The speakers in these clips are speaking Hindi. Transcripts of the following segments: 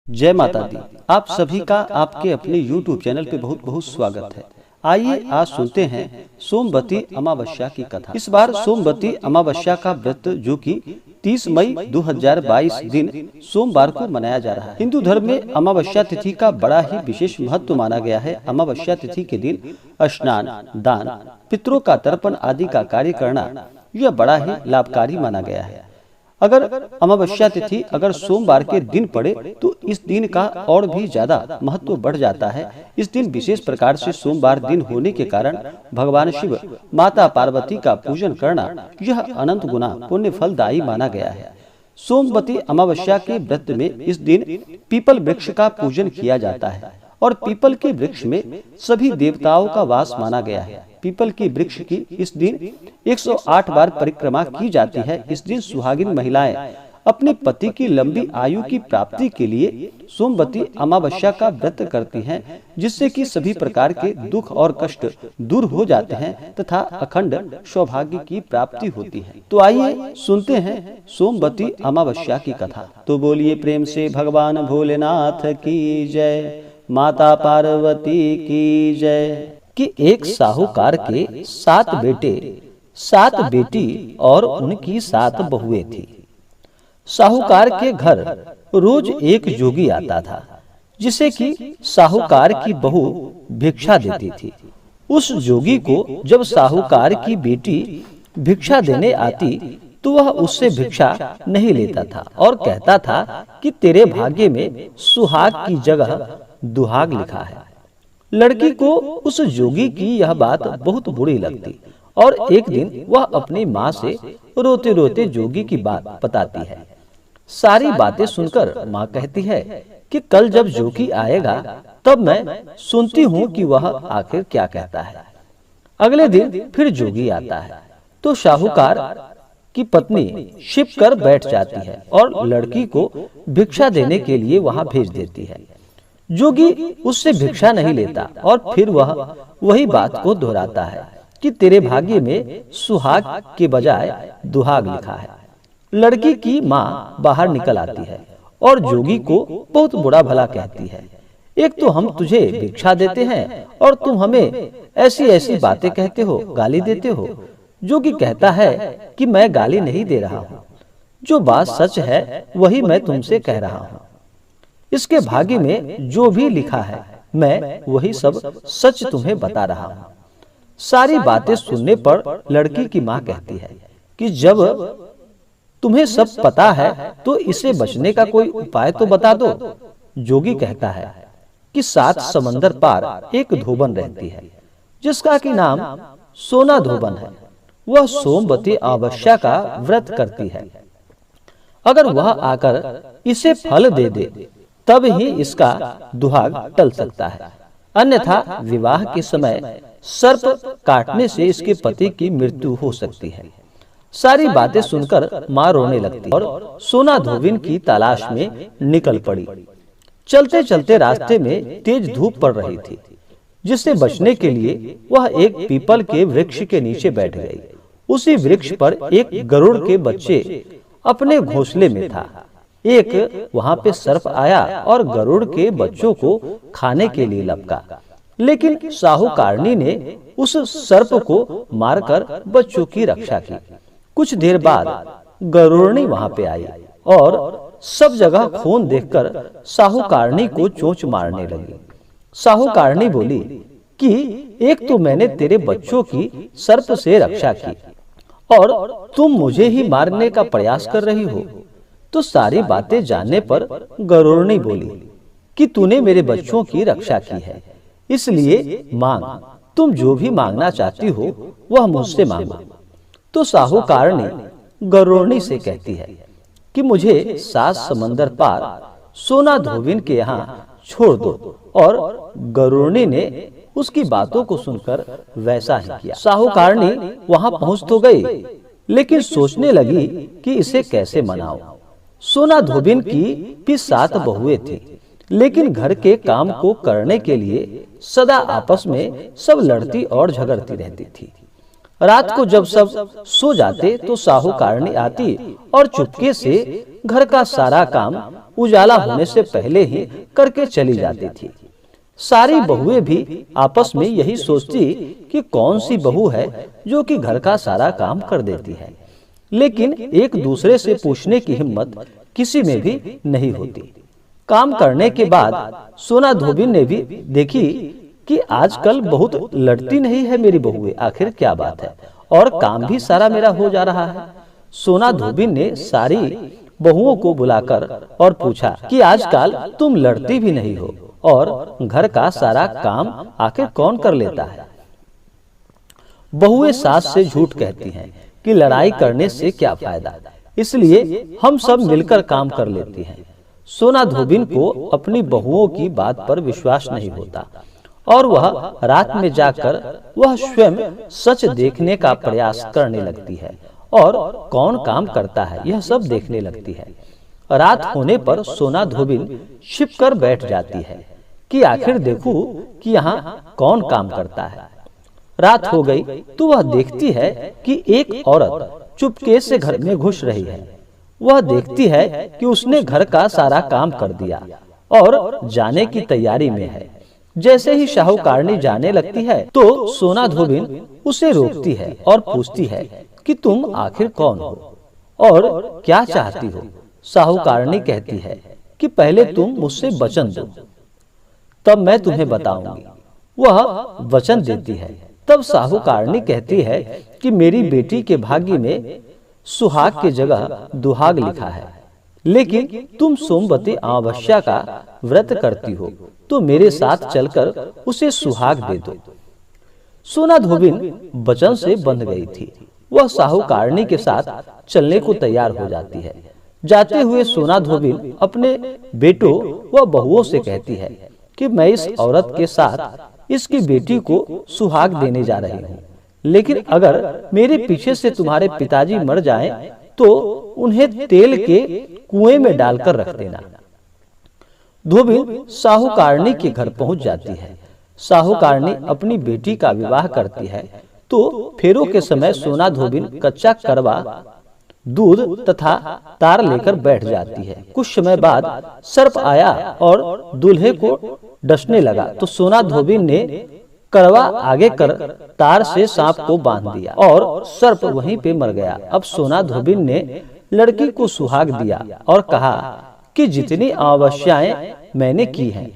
जय माता दी। आप सभी का आपके अपने YouTube चैनल पे बहुत बहुत स्वागत है। आइए आज सुनते हैं सोमवती अमावस्या की कथा। इस बार सोमवती अमावस्या का व्रत जो कि 30 मई 2022 दिन सोमवार को मनाया जा रहा है। हिंदू धर्म में अमावस्या तिथि का बड़ा ही विशेष महत्व माना गया है। अमावस्या तिथि के दिन स्नान, दान, पितरों का तर्पण आदि का कार्य करना यह बड़ा ही लाभकारी माना गया है। अगर अमावस्या तिथि अगर सोमवार के दिन पड़े तो इस दिन का और भी ज्यादा महत्व बढ़ जाता है। इस दिन विशेष प्रकार से सोमवार दिन होने के कारण भगवान शिव, माता पार्वती का पूजन करना यह अनंत गुना पुण्य फलदायी माना गया है। सोमवती अमावस्या के व्रत में इस दिन पीपल वृक्ष का पूजन किया जाता है और पीपल के वृक्ष में सभी देवताओं का वास माना गया है। पीपल की वृक्ष की इस दिन 108 बार परिक्रमा की जाती है। इस दिन सुहागिन महिलाएं अपने पति की लंबी आयु की प्राप्ति के लिए सोमवती अमावस्या का व्रत करती हैं, जिससे कि सभी प्रकार के दुख और कष्ट दूर हो जाते हैं तथा अखंड सौभाग्य की प्राप्ति होती है। तो आइए सुनते हैं सोमवती अमावस्या की कथा। तो बोलिए प्रेम से भगवान भोलेनाथ की जय, माता पार्वती की जय। कि एक साहूकार के 7 बेटे, 7 बेटी और उनकी 7 बहुएं थी। साहूकार के घर रोज एक जोगी आता था, जिसे कि साहूकार की बहू भिक्षा देती थी। उस जोगी को जब साहूकार की बेटी भिक्षा देने आती तो वह उससे भिक्षा नहीं लेता था और कहता था कि तेरे भाग्य में सुहाग की जगह दुहाग लिखा है। लड़की को उस जोगी की यह बात बहुत बुरी लगती और एक दिन वह अपनी माँ से रोते रोते जोगी की बात बताती है। सारी बातें सुनकर माँ कहती है कि कल जब जोगी आएगा तब मैं सुनती हूँ कि वह आखिर क्या कहता है। अगले दिन फिर जोगी आता है तो साहूकार की पत्नी छिप कर बैठ जाती है और लड़की को भिक्षा देने के लिए वहां भेज देती है। जोगी उससे भिक्षा नहीं लेता और फिर वह वही बात को दोहराता है कि तेरे भाग्य में सुहाग के बजाय दुहाग लिखा है। लड़की की माँ बाहर निकल आती है और जोगी को बहुत बुरा भला कहती है। एक तो हम तुझे भिक्षा देते हैं और तुम हमें ऐसी ऐसी बातें कहते हो, गाली देते हो। जोगी कहता है कि मैं गाली नहीं दे रहा हूँ, जो बात सच है वही मैं तुमसे कह रहा हूँ। इसके भाग्य में जो भी लिखा है मैं वही सब सच तुम्हें बता रहा हूँ। सारी बातें सुनने पर लड़की की माँ कहती है कि जब तुम्हें सब पता है तो इसे बचने का कोई उपाय तो बता दो। जोगी कहता है कि 7 समंदर पार एक धोबन रहती है, जिसका की नाम सोना धोबन है। वह सोमवती अमावस्या का व्रत करती है। अगर वह आकर इसे फल दे दे तब ही इसका दुहाग टल सकता है, अन्यथा विवाह के समय सर्प काटने से इसके पति की मृत्यु हो सकती है। सारी बातें सुनकर माँ रोने लगती और सोना धोबिन की तलाश में निकल पड़ी। चलते चलते रास्ते में तेज धूप पड़ रही थी, जिससे बचने के लिए वह एक पीपल के वृक्ष के नीचे बैठ गई। उसी वृक्ष पर एक गरुड़ के बच्चे अपने घोंसले में था। एक वहां पे सर्प आया और गरुड़ के बच्चों को खाने के लिए लपका, लेकिन साहूकारनी ने उस सर्प को मारकर बच्चों की रक्षा की। कुछ देर बाद गरुड़नी वहां पे आई और सब जगह खून देखकर साहूकारनी को चोंच मारने लगी। साहूकारनी बोली कि एक तो मैंने तेरे बच्चों की सर्प से रक्षा की और तुम मुझे ही मारने का प्रयास कर रही हो। तो सारी बातें जानने पर गरुड़नी बोली कि तूने मेरे बच्चों की रक्षा की है, इसलिए मांग, तुम जो भी मांगना चाहती हो वह मुझसे मांगो। तो साहूकारनी गरुड़नी से कहती है कि मुझे 7 समंदर पार सोना धोबिन के यहाँ छोड़ दो। और गरुड़नी ने उसकी बातों को सुनकर वैसा ही किया। साहूकारनी वहां पहुंच तो गई, लेकिन सोचने लगी कि इसे कैसे मनाओ। सोना धोबिन की भी 7 बहुएं थी, लेकिन घर के काम को करने के लिए सदा आपस में सब लड़ती और झगड़ती रहती थी। रात को जब सब सो जाते तो साहूकारनी आती और चुपके से घर का सारा काम उजाला होने से पहले ही करके चली जाती थी। सारी बहुएं भी आपस में यही सोचती कि कौन सी बहू है जो कि घर का सारा काम कर देती है, लेकिन एक दूसरे से पूछने की हिम्मत किसी में भी नहीं होती। काम करने के बाद सोना धोबिन ने भी देखी कि आजकल बहुत लड़ती नहीं है मेरी बहुएं, आखिर क्या बात है, और काम भी सारा मेरा हो जा रहा है। सोना धोबिन ने सारी बहुओं को बुलाकर और पूछा कि आजकल तुम लड़ती भी नहीं हो और घर का सारा काम आखिर कौन कर लेता है। बहुएं सास से झूठ कहती हैं कि लड़ाई करने से क्या फायदा, इसलिए हम सब मिलकर काम कर लेती हैं। सोना धोबिन को अपनी बहुओं की बात पर विश्वास नहीं होता और वह रात में जाकर वह स्वयं सच देखने का प्रयास करने लगती है और कौन काम करता है यह सब देखने लगती है। रात होने पर सोना धोबिन छिपकर बैठ जाती है कि आखिर देखूं कि यहाँ कौन काम करता है। रात हो गई तो वह देखती है कि एक औरत चुपके से घर में घुस रही है। वह देखती है कि उसने घर का सारा काम कर दिया और जाने की तैयारी में है। जैसे ही साहूकारनी जाने लगती है तो सोना धोबिन उसे रोकती है और पूछती है कि तुम आखिर कौन हो और क्या चाहती हो। साहूकारनी कहती है कि पहले तुम मुझसे वचन दो, तब मैं तुम्हें बताऊंगी। वह वचन देती है। तब साहूकारनी कहती है कि मेरी बेटी के भाग्य में सुहाग की जगह दुहाग लिखा है, लेकिन तुम सोमवती अमावस्या का व्रत करती हो तो मेरे साथ चलकर उसे सुहाग दे दो। सोना धोबिन वचन से बंध गई थी। वह साहूकारनी के साथ चलने को तैयार हो जाती है। जाते हुए सोना धोबिन अपने बेटों व बहुओं से कहती है कि मैं इस औरत के साथ इसकी बेटी को सुहाग देने जा रही हूँ, लेकिन अगर मेरे पीछे से तुम्हारे पिताजी मर जाएं तो उन्हें तेल के कुएं में डालकर रख देना। धोबिन साहूकारनी के घर पहुंच जाती है। साहूकारनी अपनी बेटी का विवाह करती है तो फेरों के समय सोना धोबिन कच्चा करवा दूध तथा तार लेकर बैठ जाती है। कुछ समय बाद सर्प आया और दूल्हे को डसने लगा तो सोना धोबिन ने करवा आगे कर तार से सांप को बांध दिया और सर्प वहीं पे मर गया। अब सोना धोबिन ने लड़की को सुहाग दिया और कहा कि जितनी अमावस्याएं मैंने की हैं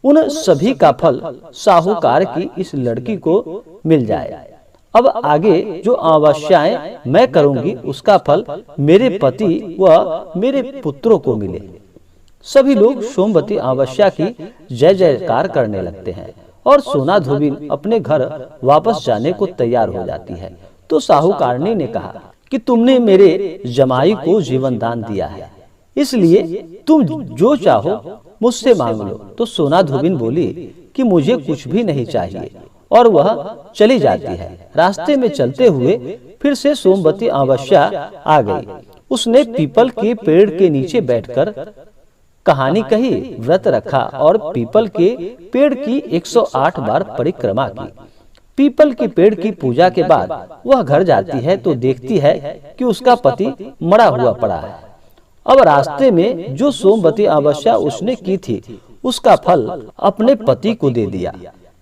उन सभी का फल साहूकार की इस लड़की को मिल जाए। अब आगे जो अमावस्याएं मैं करूंगी उसका फल मेरे पति व मेरे पुत्रों को मिले। सभी लोग सोमवती अमावस्या की जय जयकार करने लगते हैं और सोना धोबिन अपने घर वापस जाने को तैयार हो जाती है। तो साहूकारनी ने कहा कि तुमने मेरे जमाई को जीवन दान दिया है, इसलिए तुम जो चाहो मुझसे मांग लो। तो सोना धोबिन बोली कि मुझे कुछ भी नहीं चाहिए और वह चली जाती है। रास्ते में चलते हुए फिर से सोमवती अमावस्या आ गई। उसने पीपल के पेड़ के नीचे बैठकर कहानी कही, व्रत रखा और पीपल के पेड़ की 108 बार परिक्रमा की। पीपल के पेड़ की पूजा के बाद वह घर जाती है तो देखती है कि उसका पति मरा हुआ पड़ा है। अब रास्ते में जो सोमवती अमावस्या उसने की थी उसका फल अपने पति को दे दिया,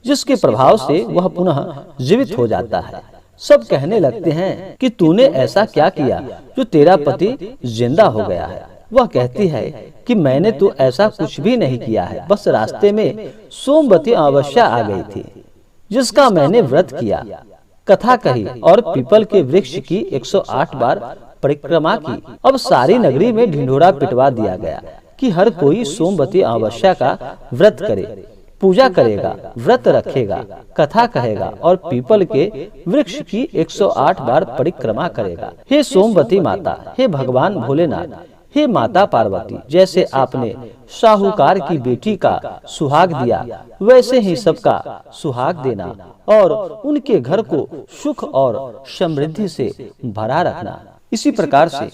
जिसके प्रभाव से वह पुनः जीवित हो जाता है। सब कहने लगते हैं कि तूने ऐसा क्या किया जो तेरा पति जिंदा हो गया है। वह कहती है कि मैंने तो ऐसा कुछ भी नहीं किया है, बस रास्ते में सोमवती अमावस्या आ गई थी जिसका मैंने व्रत किया, कथा कही और पीपल के वृक्ष की 108 बार परिक्रमा की। अब सारी नगरी में ढिंढोरा पिटवा दिया गया कि हर कोई सोमवती अमावस्या का व्रत करे, पूजा करेगा, व्रत रखेगा, कथा कहेगा और पीपल के वृक्ष की 108 बार परिक्रमा करेगा। हे सोमवती माता, हे भगवान भोलेनाथ, हे माता पार्वती, जैसे आपने साहूकार की बेटी का सुहाग दिया वैसे ही सबका सुहाग देना और उनके घर को सुख और समृद्धि से भरा रखना। इसी प्रकार से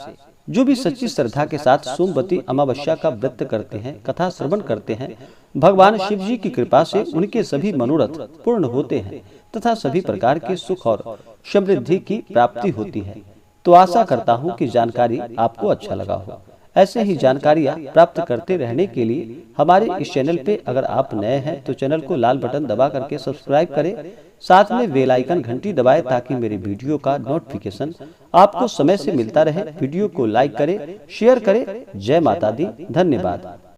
जो भी सच्ची श्रद्धा के साथ सोमवती अमावस्या का व्रत करते हैं, कथा श्रवण करते हैं, भगवान शिव जी की कृपा से उनके सभी मनोरथ पूर्ण होते हैं। तथा सभी प्रकार के सुख और समृद्धि की प्राप्ति होती है। तो आशा करता हूँ कि जानकारी आपको अच्छा लगा हो। ऐसे ही जानकारियाँ प्राप्त करते रहने के लिए हमारे इस चैनल पे अगर आप नए हैं तो चैनल को लाल बटन दबा करके सब्सक्राइब करें, साथ में बेल आइकन घंटी दबाएं ताकि मेरे वीडियो का नोटिफिकेशन आपको समय से मिलता रहे। वीडियो को लाइक करें, शेयर करें। जय माता दी। धन्यवाद।